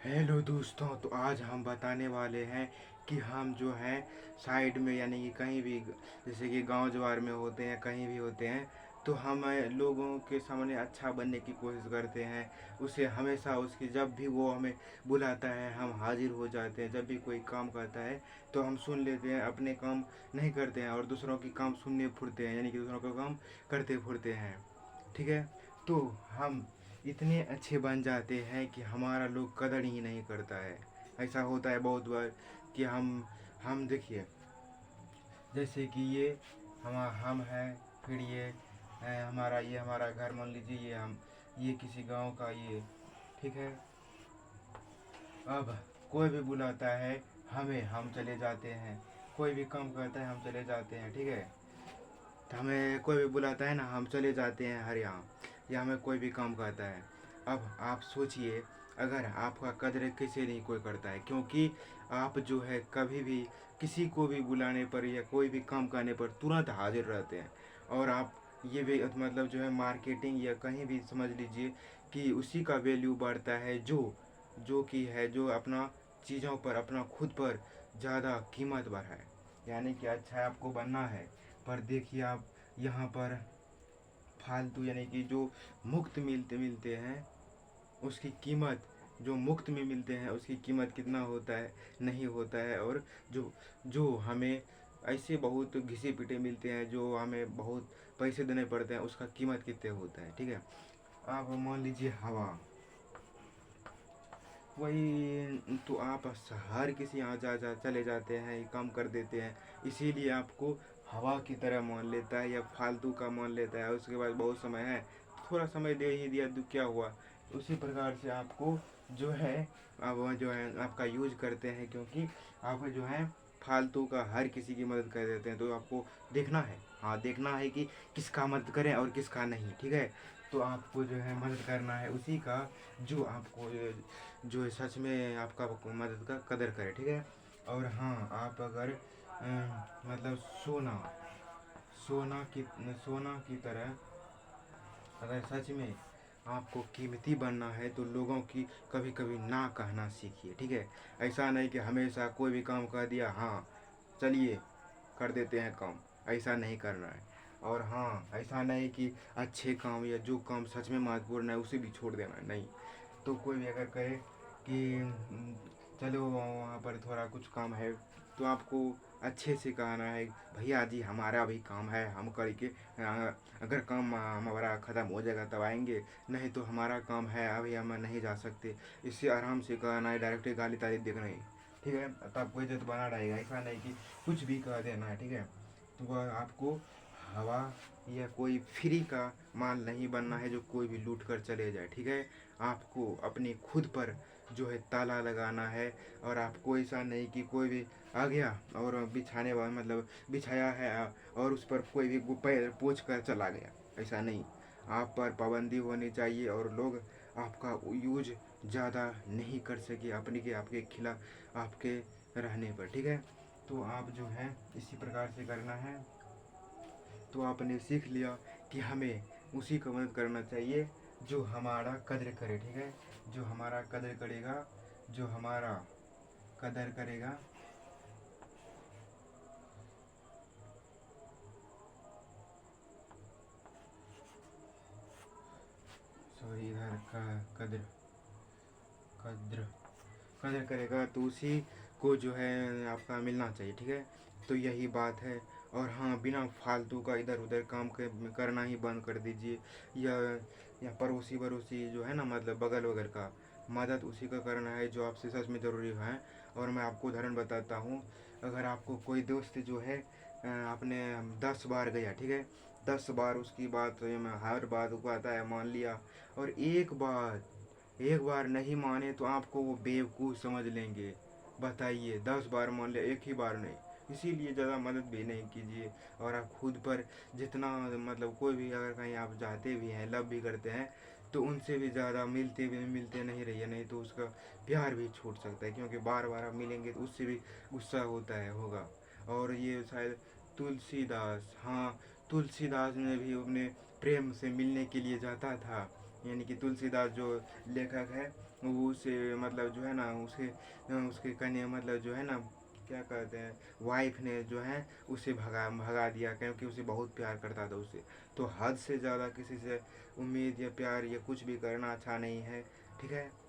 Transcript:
Hello दोस्तों, तो आज हम बताने वाले हैं कि हम जो हैं साइड में यानी कि कहीं भी जैसे कि गांव जवार में होते हैं, कहीं भी होते हैं, तो हम लोगों के सामने अच्छा बनने की कोशिश करते हैं। उसे हमेशा उसकी जब भी वो हमें बुलाता है हम हाजिर हो जाते हैं। जब भी कोई काम करता है तो हम सुन लेते हैं, अपने काम नहीं करते हैं और दूसरों की काम सुनने फुरते हैं, यानी कि दूसरों का काम करते फुरते हैं। ठीक है। तो हम इतने अच्छे बन जाते हैं कि हमारा लोग कदर ही नहीं करता है। ऐसा होता है बहुत बार कि हम देखिए, जैसे कि ये हम हैं, फिर ये हमारा घर मान लीजिए, ये किसी गांव का ये। ठीक है। अब कोई भी बुलाता है हमें, हम चले जाते हैं। कोई भी काम करता है हम चले जाते हैं। ठीक है। तो हमें कोई भी बुलाता है ना, हम चले जाते हैं हर यहाँ, या हमें कोई भी काम करता है। अब आप सोचिए, अगर आपका कदर किसी नहीं कोई करता है, क्योंकि आप जो है कभी भी किसी को भी बुलाने पर या कोई भी काम करने पर तुरंत हाजिर रहते हैं। और आप ये भी मतलब जो है मार्केटिंग या कहीं भी समझ लीजिए कि उसी का वैल्यू बढ़ता है जो जो कि है जो अपना चीज़ों पर, अपना खुद पर ज़्यादा कीमत बढ़ाए। यानी कि अच्छा आपको बनना है, पर देखिए आप यहाँ पर फालतू यानी कि जो मुफ्त मिलते मिलते हैं उसकी कीमत, जो मुफ्त में मिलते हैं उसकी कीमत कितना होता है, नहीं होता है। और जो जो हमें ऐसे बहुत घिसे पिटे मिलते हैं, जो हमें बहुत पैसे देने पड़ते हैं, उसका कीमत कितने होता है। ठीक है। आप मान लीजिए हवा, वही तो आप हर किसी यहाँ जा चले जाते हैं, ये काम कर देते हैं, इसीलिए आपको हवा की तरह मान लेता है या फालतू का मान लेता है। उसके बाद बहुत समय है, थोड़ा समय दे ही दिया तो क्या हुआ। उसी प्रकार से आपको जो है, अब जो है आपका यूज करते हैं, क्योंकि आप जो है फालतू का हर किसी की मदद कर देते हैं। तो आपको देखना है, हाँ देखना है कि किसका मदद करें और किसका नहीं। ठीक है। तो आपको जो है मदद करना है उसी का जो आपको जो सच में आपका मदद का कदर करे। ठीक है। और हाँ, आप अगर मतलब सोना की सोना की तरह अगर सच में आपको कीमती बनना है तो लोगों की कभी कभी ना कहना सीखिए। ठीक है। ऐसा नहीं कि हमेशा कोई भी काम कर दिया, हाँ चलिए कर देते हैं काम, ऐसा नहीं करना है। और हाँ, ऐसा नहीं कि अच्छे काम या जो काम सच में महत्वपूर्ण है उसे भी छोड़ देना है, नहीं। तो कोई भी अगर कहे कि चलो वहाँ पर थोड़ा कुछ काम है, तो आपको अच्छे से कहना है, भैया जी हमारा भी काम है, हम करके अगर काम हमारा ख़त्म हो जाएगा तब आएंगे, नहीं तो हमारा काम है अभी हम नहीं जा सकते। इससे आराम से कहना है, डायरेक्ट गाली तारीफ देखना है। ठीक है। तब कोई इज्जत बना रहेगा, ऐसा नहीं कि कुछ भी कह देना है। ठीक है। तो वह आपको हवा या कोई फ्री का माल नहीं बनना है जो कोई भी लूट कर चले जाए। ठीक है। आपको अपने खुद पर जो है ताला लगाना है। और आपको ऐसा नहीं कि कोई भी आ गया और बिछाने वाला मतलब बिछाया है और उस पर कोई भी पैर पोंछ कर चला गया, ऐसा नहीं। आप पर पाबंदी होनी चाहिए और लोग आपका यूज ज़्यादा नहीं कर सके अपने के आपके खिलाफ आपके रहने पर। ठीक है। तो आप जो है इसी प्रकार से करना है। तो आपने सीख लिया कि हमें उसी को मदद करना चाहिए जो हमारा कदर करे। ठीक है। जो हमारा कदर करेगा, जो हमारा कदर करेगा। सॉरी, इधर का कदर कद्र कदर करेगा तो उसी को जो है आपका मिलना चाहिए। ठीक है। तो यही बात है। और हाँ, बिना फालतू का इधर उधर काम करना ही बंद कर दीजिए। या पड़ोसी वड़ोसी जो है ना, मतलब बगल वगल का मदद उसी का करना है जो आपसे सच में ज़रूरी है। और मैं आपको उदाहरण बताता हूँ। अगर आपको कोई दोस्त जो है आपने 10 बार गया, ठीक है, 10 बार उसकी बात हर बात को आता है मान लिया, और एक बार नहीं माने तो आपको वो बेवकूफ़ समझ लेंगे। बताइए, 10 बार मान लिया, एक ही बार नहीं। इसीलिए ज़्यादा मदद भी नहीं कीजिए। और आप खुद पर जितना मतलब कोई भी अगर कहीं आप जाते भी हैं, लव भी करते हैं, तो उनसे भी ज़्यादा मिलते नहीं रहिए, नहीं तो उसका प्यार भी छूट सकता है। क्योंकि बार बार आप मिलेंगे तो उससे भी गुस्सा होगा। और ये शायद तुलसीदास, हाँ, तुलसीदास ने भी अपने प्रेम से मिलने के लिए जाता था। यानी कि तुलसीदास जो लेखक है वो उसे मतलब जो है ना उसे उसके कन्या मतलब जो है ना क्या कहते हैं वाइफ ने जो है उसे भगा भगा दिया, क्योंकि उसे बहुत प्यार करता था उसे। तो हद से ज़्यादा किसी से उम्मीद या प्यार या कुछ भी करना अच्छा नहीं है, ठीक है।